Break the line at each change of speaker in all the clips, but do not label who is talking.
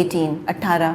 18।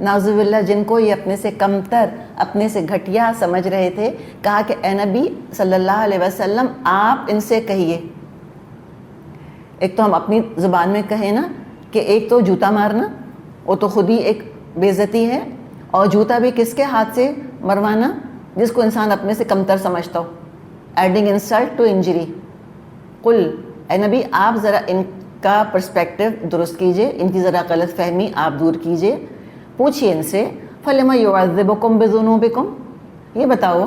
نعوذ باللہ جن کو یہ اپنے سے کمتر، اپنے سے گھٹیا سمجھ رہے تھے، کہا کہ اے نبی صلی اللہ علیہ وسلم آپ ان سے کہیے. ایک تو ہم اپنی زبان میں کہیں نا کہ ایک تو جوتا مارنا، وہ تو خود ہی ایک بے عزتی ہے، اور جوتا بھی کس کے ہاتھ سے مروانا؟ جس کو انسان اپنے سے کمتر سمجھتا ہو. Adding insult to injury. قل اے نبی آپ ذرا ان کا پرسپیکٹو درست کیجئے، ان کی ذرا غلط فہمی آپ دور کیجئے. پوچھئے ان سے فَلِمَ يُعَذِّبُكُمْ بِذُنُوبِكُمْ، یہ بتاؤ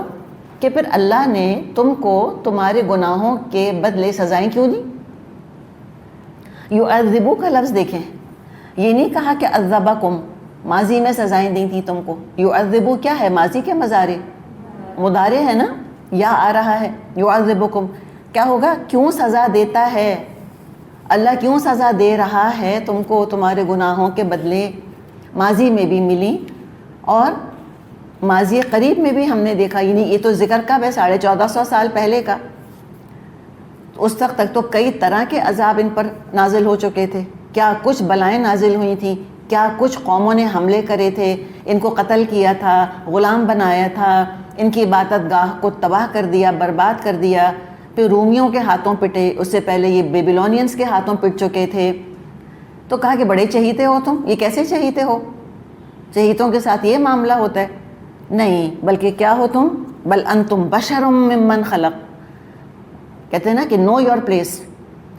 کہ پھر اللہ نے تم کو تمہارے گناہوں کے بدلے سزائیں کیوں دی؟ یعذبو کا لفظ دیکھیں، یہ نہیں کہا کہ عذبکم ماضی میں سزائیں دی تھیں تم کو. یعذبو کیا ہے؟ ماضی کے مضارع، مضارع ہے نا، یا آ رہا ہے. یعذبکم کیا ہوگا؟ کیوں سزا دیتا ہے اللہ، کیوں سزا دے رہا ہے تم کو تمہارے گناہوں کے بدلے. ماضی میں بھی ملی اور ماضی قریب میں بھی ہم نے دیکھا، یعنی یہ تو ذکر کب ہے؟ 1450 سال پہلے کا. اس وقت تک تو کئی طرح کے عذاب ان پر نازل ہو چکے تھے. کیا کچھ بلائیں نازل ہوئی تھیں، کیا کچھ قوموں نے حملے کرے تھے، ان کو قتل کیا تھا، غلام بنایا تھا، ان کی عبادت گاہ کو تباہ کر دیا، برباد کر دیا. پھر رومیوں کے ہاتھوں پٹے، اس سے پہلے یہ بیبیلونینز کے ہاتھوں پٹ چکے تھے. تو کہا کہ بڑے چہیتے ہو تم، یہ کیسے چہیتے ہو؟ چہیتوں کے ساتھ یہ معاملہ ہوتا ہے؟ نہیں، بلکہ کیا ہو تم؟ بل انتم بشر ممن خلق. کہتے ہیں نا کہ نو یور پلیس.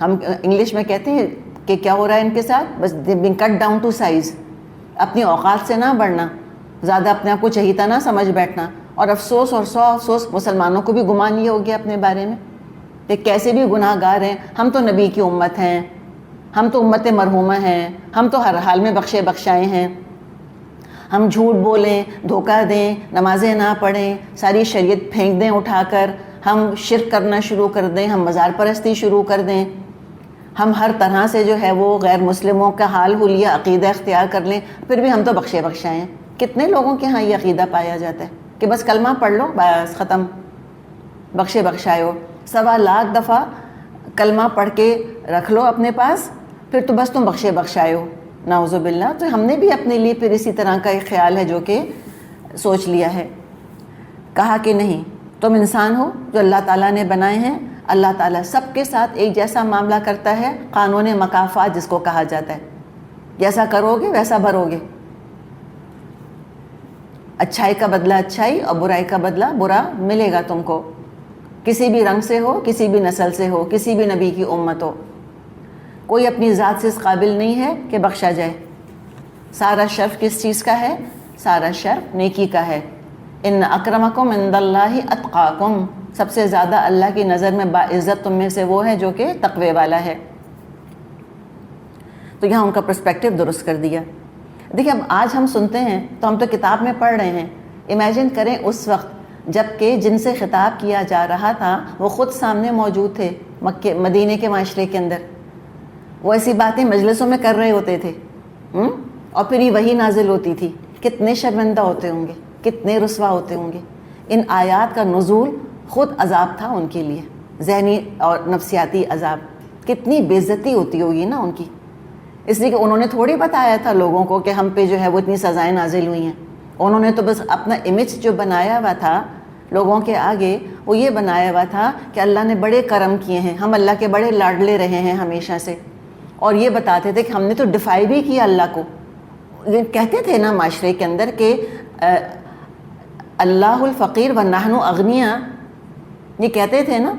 ہم انگلش میں کہتے ہیں کہ کیا ہو رہا ہے ان کے ساتھ؟ بس بین کٹ ڈاؤن ٹو سائز. اپنی اوقات سے نہ بڑھنا، زیادہ اپنے آپ کو چہیتا نہ سمجھ بیٹھنا. اور افسوس اور سو افسوس مسلمانوں کو بھی گمان یہ ہو گیا اپنے بارے میں کہ کیسے بھی گناہ گار ہیں، ہم تو نبی کی امت ہیں، ہم تو امت مرحومہ ہیں، ہم تو ہر حال میں بخشے بخشائے ہیں. ہم جھوٹ بولیں، دھوکہ دیں، نمازیں نہ پڑھیں، ساری شریعت پھینک دیں اٹھا کر، ہم شرک کرنا شروع کر دیں، ہم مزار پرستی شروع کر دیں، ہم ہر طرح سے جو ہے وہ غیر مسلموں کا حال حلیہ عقیدہ اختیار کر لیں، پھر بھی ہم تو بخشے بخشائے ہیں. کتنے لوگوں کے ہاں یہ عقیدہ پایا جاتا ہے کہ بس کلمہ پڑھ لو بس ختم، بخشے بخشائے ہو. 1.25 دفعہ کلمہ پڑھ کے رکھ لو اپنے پاس، پھر تو بس تم بخشے بخشائے ہو. نعوذ باللہ. تو ہم نے بھی اپنے لیے پھر اسی طرح کا ایک خیال ہے جو کہ سوچ لیا ہے. کہا کہ نہیں، تم انسان ہو جو اللہ تعالیٰ نے بنائے ہیں. اللہ تعالیٰ سب کے ساتھ ایک جیسا معاملہ کرتا ہے، قانون مکافات جس کو کہا جاتا ہے. جیسا کرو گے ویسا بھرو گے. اچھائی کا بدلہ اچھائی اور برائی کا بدلہ برا ملے گا تم کو، کسی بھی رنگ سے ہو، کسی بھی نسل سے ہو، کسی بھی نبی کی امت ہو. کوئی اپنی ذات سے اس قابل نہیں ہے کہ بخشا جائے. سارا شرف کس چیز کا ہے؟ سارا شرف نیکی کا ہے. ان اکرمکم عند اللہ اتقاکم، سب سے زیادہ اللہ کی نظر میں باعزت تم میں سے وہ ہے جو کہ تقوی والا ہے. تو یہاں ان کا پرسپیکٹو درست کر دیا. دیکھیں اب آج ہم سنتے ہیں تو ہم تو کتاب میں پڑھ رہے ہیں. امیجن کریں اس وقت جب کہ جن سے خطاب کیا جا رہا تھا وہ خود سامنے موجود تھے مکے مدینے کے معاشرے کے اندر. وہ ایسی باتیں مجلسوں میں کر رہے ہوتے تھے اور پھر یہ وحی نازل ہوتی تھی. کتنے شرمندہ ہوتے ہوں گے، کتنے رسوا ہوتے ہوں گے. ان آیات کا نزول خود عذاب تھا ان کے لیے، ذہنی اور نفسیاتی عذاب. کتنی بے عزتی ہوتی ہوگی نا ان کی، اس لیے کہ انہوں نے تھوڑی بتایا تھا لوگوں کو کہ ہم پہ جو ہے وہ اتنی سزائیں نازل ہوئی ہیں. انہوں نے تو بس اپنا امیج جو بنایا ہوا تھا لوگوں کے آگے، وہ یہ بنایا ہوا تھا کہ اللہ نے بڑے کرم کیے ہیں، ہم اللہ کے بڑے لاڈلے رہے ہیں ہمیشہ سے. اور یہ بتاتے تھے کہ ہم نے تو ڈیفائی بھی کیا اللہ کو. یہ کہتے تھے نا معاشرے کے اندر کہ اللہ الفقیر و نحن اغنیاء، یہ کہتے تھے نا.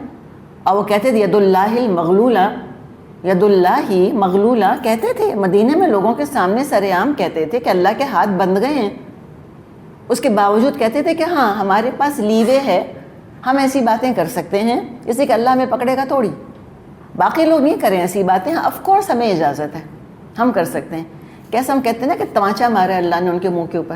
اور وہ کہتے تھے ید اللہ المغلولہ، ید اللہ مغلولہ کہتے تھے مدینے میں لوگوں کے سامنے سر عام کہتے تھے کہ اللہ کے ہاتھ بند گئے ہیں. اس کے باوجود کہتے تھے کہ ہاں ہمارے پاس لیوے ہے، ہم ایسی باتیں کر سکتے ہیں، اس لیے کہ اللہ ہمیں پکڑے گا تھوڑی. باقی لوگ نہیں کریں ایسی باتیں. آف کورس ہمیں اجازت ہے، ہم کر سکتے ہیں. کیسے ہم کہتے ہیں نا کہ تماچا مارا اللہ نے ان کے منہ کے اوپر.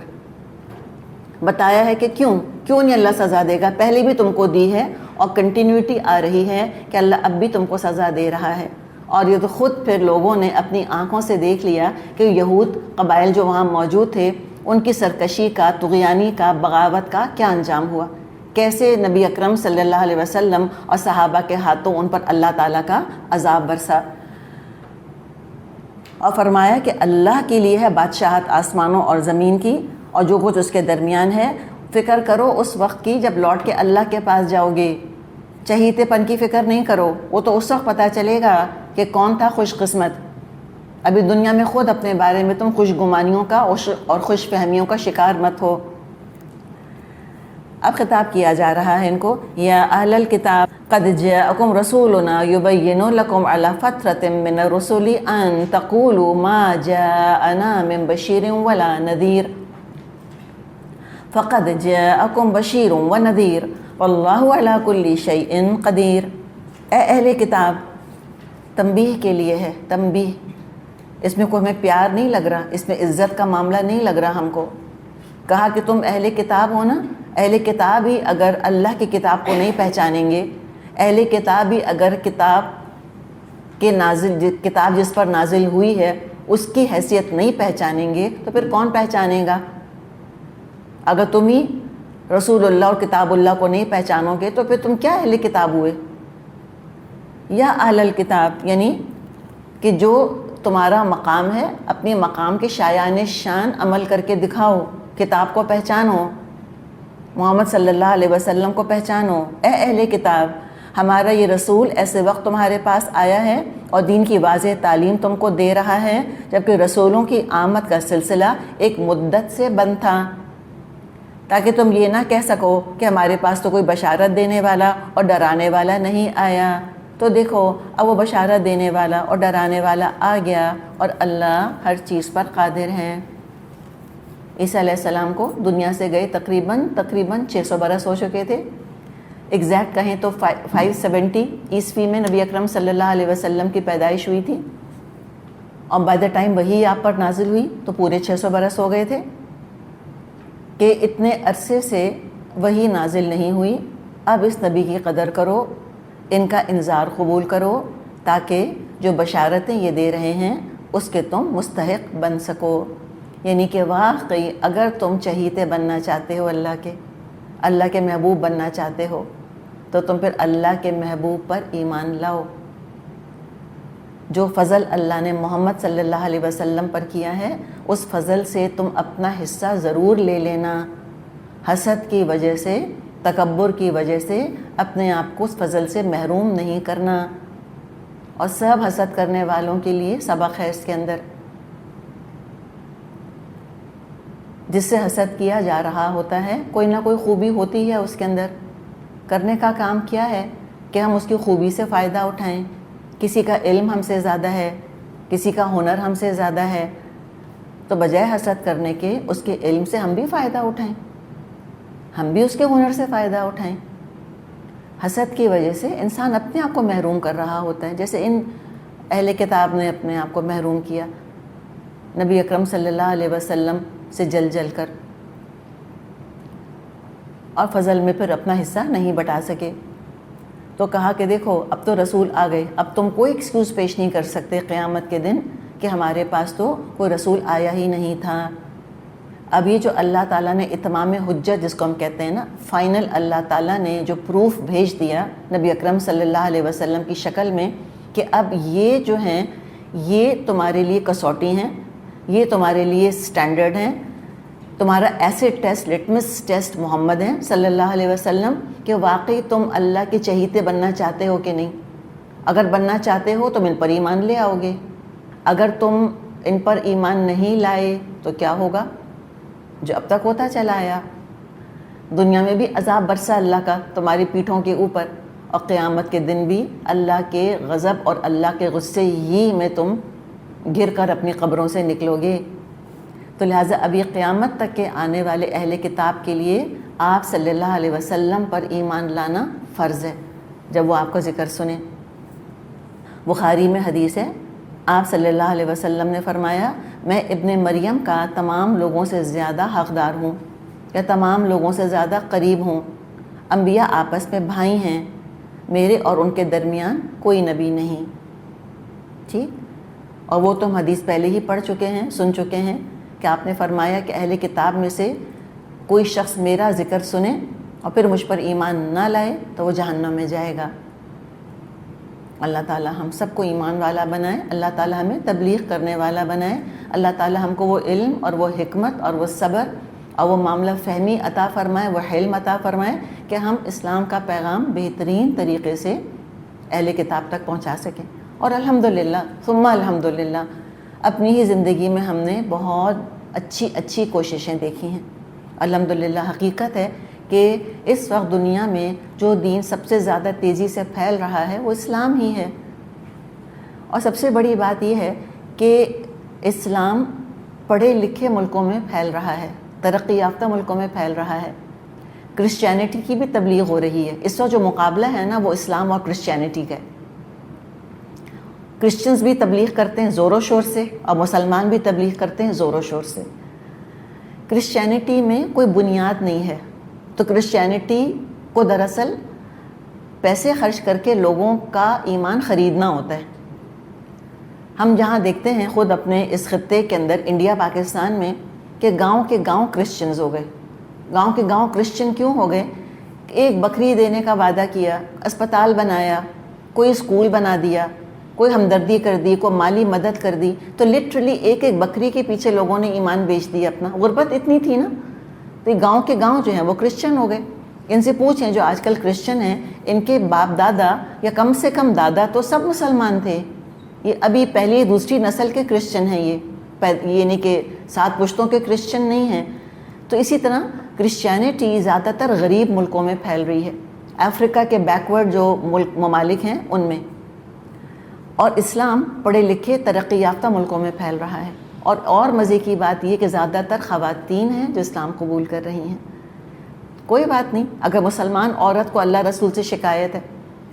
بتایا ہے کہ کیوں نہیں اللہ سزا دے گا، پہلے بھی تم کو دی ہے اور کنٹینیوٹی آ رہی ہے کہ اللہ اب بھی تم کو سزا دے رہا ہے. اور یہ تو خود پھر لوگوں نے اپنی آنکھوں سے دیکھ لیا کہ یہود قبائل جو وہاں موجود تھے ان کی سرکشی کا، طغیانی کا، بغاوت کا کیا انجام ہوا. کیسے نبی اکرم صلی اللہ علیہ وسلم اور صحابہ کے ہاتھوں ان پر اللہ تعالیٰ کا عذاب برسا. اور فرمایا کہ اللہ کے لیے ہے بادشاہت آسمانوں اور زمین کی اور جو کچھ اس کے درمیان ہے. فکر کرو اس وقت کی جب لوٹ کے اللہ کے پاس جاؤ گے. چہیتے پن کی فکر نہیں کرو، وہ تو اس وقت پتہ چلے گا کہ کون تھا خوش قسمت. ابھی دنیا میں خود اپنے بارے میں تم خوش گمانیوں کا اور خوش فہمیوں کا شکار مت ہو. اب خطاب کیا جا رہا ہے ان کو، یا اہل الکتاب قد جاءکم رسولنا یبین لکم علی فترۃ من الرسل ان تقولوا ما جاءنا من بشیر ولا نذیر فقد جاءکم بشیر ونذیر واللہ علی کل شیء قدیر. اے اہل کتاب، تنبیہ کے لیے ہے، تنبیہ. اس میں کوئی ہمیں پیار نہیں لگ رہا، اس میں عزت کا معاملہ نہیں لگ رہا ہم کو. کہا کہ تم اہل کتاب ہو نا، اہل کتاب ہی اگر اللہ کی کتاب کو نہیں پہچانیں گے، اہل کتاب ہی اگر کتاب جس پر نازل ہوئی ہے اس کی حیثیت نہیں پہچانیں گے تو پھر کون پہچانے گا؟ اگر تم ہی رسول اللہ اور کتاب اللہ کو نہیں پہچانو گے تو پھر تم کیا اہل کتاب ہوئے؟ یا اہل الکتاب یعنی کہ جو تمہارا مقام ہے اپنی مقام کے شایان شان عمل کر کے دکھاؤ، کتاب کو پہچانو، محمد صلی اللہ علیہ وسلم کو پہچانو. اے اہل کتاب، ہمارا یہ رسول ایسے وقت تمہارے پاس آیا ہے اور دین کی واضح تعلیم تم کو دے رہا ہے جبکہ رسولوں کی آمد کا سلسلہ ایک مدت سے بند تھا، تاکہ تم یہ نہ کہہ سکو کہ ہمارے پاس تو کوئی بشارت دینے والا اور ڈرانے والا نہیں آیا. تو دیکھو اب وہ بشارت دینے والا اور ڈرانے والا آ گیا اور اللہ ہر چیز پر قادر ہے. عیسیٰ علیہ السلام کو دنیا سے گئے تقریباً 600 برس ہو چکے تھے. ایگزیکٹ کہیں تو 570 عیسوی میں نبی اکرم صلی اللہ علیہ وسلم کی پیدائش ہوئی تھی اور بائی دا ٹائم وہی آپ پر نازل ہوئی تو پورے 600 برس ہو گئے تھے کہ اتنے عرصے سے وہی نازل نہیں ہوئی. اب اس نبی کی قدر کرو، ان کا انذار قبول کرو تاکہ جو بشارتیں یہ دے رہے ہیں اس کے تم مستحق بن سکو. یعنی کہ واقعی اگر تم چہیتے بننا چاہتے ہو، اللہ کے محبوب بننا چاہتے ہو تو تم پھر اللہ کے محبوب پر ایمان لاؤ. جو فضل اللہ نے محمد صلی اللہ علیہ وسلم پر کیا ہے اس فضل سے تم اپنا حصہ ضرور لے لینا. حسد کی وجہ سے، تکبر کی وجہ سے اپنے آپ کو اس فضل سے محروم نہیں کرنا. اور سب حسد کرنے والوں کے لیے سبق ہے اس کے اندر. جس سے حسد کیا جا رہا ہوتا ہے کوئی نہ کوئی خوبی ہوتی ہے اس کے اندر. کرنے کا کام کیا ہے کہ ہم اس کی خوبی سے فائدہ اٹھائیں. کسی کا علم ہم سے زیادہ ہے، کسی کا ہنر ہم سے زیادہ ہے، تو بجائے حسد کرنے کے اس کے علم سے ہم بھی فائدہ اٹھائیں، ہم بھی اس کے ہنر سے فائدہ اٹھائیں. حسد کی وجہ سے انسان اپنے آپ کو محروم کر رہا ہوتا ہے، جیسے ان اہل کتاب نے اپنے آپ کو محروم کیا نبی اکرم صلی اللہ علیہ وسلم سے جل کر، اور فضل میں پھر اپنا حصہ نہیں بٹا سکے. تو کہا کہ دیکھو اب تو رسول آ گئے، اب تم کوئی ایکسکیوز پیش نہیں کر سکتے قیامت کے دن کہ ہمارے پاس تو کوئی رسول آیا ہی نہیں تھا. اب یہ جو اللہ تعالیٰ نے اتمام حجت جس کو ہم کہتے ہیں نا، فائنل اللہ تعالیٰ نے جو پروف بھیج دیا نبی اکرم صلی اللہ علیہ وسلم کی شکل میں کہ اب یہ جو ہیں یہ تمہارے لیے کسوٹی ہیں، یہ تمہارے لیے سٹینڈرڈ ہیں، تمہارا ایسڈ ٹیسٹ، لٹمس ٹیسٹ محمد ہیں صلی اللہ علیہ وسلم کہ واقعی تم اللہ کے چہیتے بننا چاہتے ہو کہ نہیں. اگر بننا چاہتے ہو تو ان پر ایمان لے آؤ گے، اگر تم ان پر ایمان نہیں لائے تو کیا ہوگا؟ جو اب تک ہوتا چلا آیا، دنیا میں بھی عذاب برسا اللہ کا تمہاری پیٹھوں کے اوپر، اور قیامت کے دن بھی اللہ کے غضب اور اللہ کے غصے ہی میں تم گر کر اپنی قبروں سے نکلو گے. تو لہٰذا ابھی قیامت تک کے آنے والے اہل کتاب کے لیے آپ صلی اللہ علیہ وسلم پر ایمان لانا فرض ہے جب وہ آپ کا ذکر سنیں. بخاری میں حدیث ہے، آپ صلی اللہ علیہ وسلم نے فرمایا، میں ابن مریم کا تمام لوگوں سے زیادہ حقدار ہوں یا تمام لوگوں سے زیادہ قریب ہوں. انبیاء آپس میں بھائی ہیں، میرے اور ان کے درمیان کوئی نبی نہیں. ٹھیک، اور وہ تم حدیث پہلے ہی پڑھ چکے ہیں، سن چکے ہیں کہ آپ نے فرمایا کہ اہل کتاب میں سے کوئی شخص میرا ذکر سنے اور پھر مجھ پر ایمان نہ لائے تو وہ جہنم میں جائے گا. اللہ تعالیٰ ہم سب کو ایمان والا بنائے، اللہ تعالیٰ ہمیں تبلیغ کرنے والا بنائے، اللہ تعالیٰ ہم کو وہ علم اور وہ حکمت اور وہ صبر اور وہ معاملہ فہمی عطا فرمائے، وہ حلم عطا فرمائے کہ ہم اسلام کا پیغام بہترین طریقے سے اہل کتاب تک پہنچا سکیں۔ اور الحمدللہ ثم الحمدللہ اپنی ہی زندگی میں ہم نے بہت اچھی کوششیں دیکھی ہیں۔ الحمدللہ حقیقت ہے کہ اس وقت دنیا میں جو دین سب سے زیادہ تیزی سے پھیل رہا ہے وہ اسلام ہی ہے، اور سب سے بڑی بات یہ ہے کہ اسلام پڑھے لکھے ملکوں میں پھیل رہا ہے، ترقی یافتہ ملکوں میں پھیل رہا ہے۔ کرسچینٹی کی بھی تبلیغ ہو رہی ہے، اس وقت جو مقابلہ ہے نا وہ اسلام اور کرسچینٹی کا ہے۔ کرسچنز بھی تبلیغ کرتے ہیں زور و شور سے، اور مسلمان بھی تبلیغ کرتے ہیں زور و شور سے۔ کرسچینٹی میں کوئی بنیاد نہیں ہے، تو کرسچینٹی کو دراصل پیسے خرچ کر کے لوگوں کا ایمان خریدنا ہوتا ہے۔ ہم جہاں دیکھتے ہیں خود اپنے اس خطے کے اندر انڈیا پاکستان میں کہ گاؤں کے گاؤں کرسچنز ہو گئے۔ گاؤں کے گاؤں کرسچن کیوں ہو گئے؟ ایک بکری دینے کا وعدہ کیا، اسپتال بنایا، کوئی اسکول بنا دیا، کوئی ہمدردی کر دی، کوئی مالی مدد کر دی، تو لٹرلی ایک بکری کے پیچھے لوگوں نے ایمان بیچ دیا اپنا۔ غربت اتنی تھی نا، تو یہ گاؤں کے گاؤں جو ہیں وہ کرسچن ہو گئے۔ ان سے پوچھیں جو آج کل کرسچن ہیں، ان کے باپ دادا یا کم سے کم دادا تو سب مسلمان تھے، یہ ابھی پہلی دوسری نسل کے کرسچن ہیں، یہ نہیں کہ 7 پشتوں کے کرسچن نہیں ہیں۔ تو اسی طرح کرسچینٹی زیادہ تر غریب ملکوں میں پھیل رہی ہے، افریقہ کے بیکورڈ جو ممالک ہیں ان میں، اور اسلام پڑھے لکھے ترقی یافتہ ملکوں میں پھیل رہا ہے۔ اور مزے کی بات یہ کہ زیادہ تر خواتین ہیں جو اسلام قبول کر رہی ہیں۔ کوئی بات نہیں، اگر مسلمان عورت کو اللہ رسول سے شکایت ہے،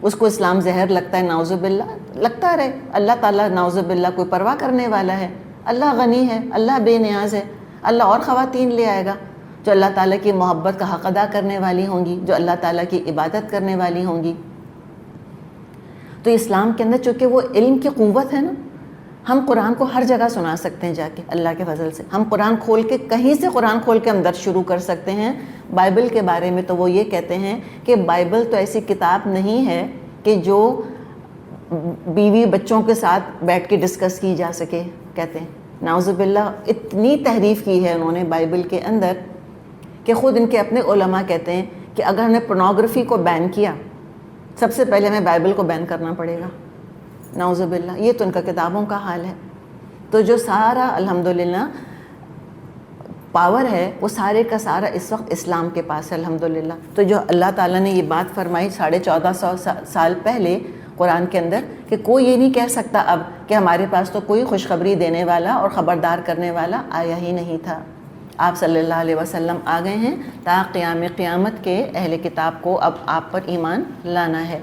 اس کو اسلام زہر لگتا ہے، نعوذ باللہ، لگتا رہے، اللہ تعالیٰ نعوذ باللہ کوئی پرواہ کرنے والا ہے، اللہ غنی ہے، اللہ بے نیاز ہے، اللہ اور خواتین لے آئے گا جو اللہ تعالیٰ کی محبت کا حق ادا کرنے والی ہوں گی، جو اللہ تعالیٰ کی عبادت کرنے والی ہوں گی۔ تو اسلام کے اندر چونکہ وہ علم کی قوت ہے نا، ہم قرآن کو ہر جگہ سنا سکتے ہیں جا کے اللہ کے فضل سے۔ ہم قرآن کھول کے کہیں سے قرآن کھول کے ہم درس شروع کر سکتے ہیں۔ بائبل کے بارے میں تو وہ یہ کہتے ہیں کہ بائبل تو ایسی کتاب نہیں ہے کہ جو بیوی بچوں کے ساتھ بیٹھ کے ڈسکس کی جا سکے، کہتے ہیں نعوذ باللہ۔ اتنی تحریف کی ہے انہوں نے بائبل کے اندر کہ خود ان کے اپنے علماء کہتے ہیں کہ اگر ہم نے پورنوگرافی کو بین کیا، سب سے پہلے ہمیں بائبل کو بین کرنا پڑے گا، نعوذ باللہ۔ یہ تو ان کا کتابوں کا حال ہے۔ تو جو سارا الحمدللہ پاور ہے وہ سارے کا سارا اس وقت اسلام کے پاس ہے الحمدللہ۔ تو جو اللہ تعالیٰ نے یہ بات فرمائی 1450 سال پہلے قرآن کے اندر کہ کوئی یہ نہیں کہہ سکتا اب کہ ہمارے پاس تو کوئی خوشخبری دینے والا اور خبردار کرنے والا آیا ہی نہیں تھا۔ آپ صلی اللہ علیہ وسلم آ گئے ہیں تا قیامت کے اہل کتاب کو اب آپ پر ایمان لانا ہے۔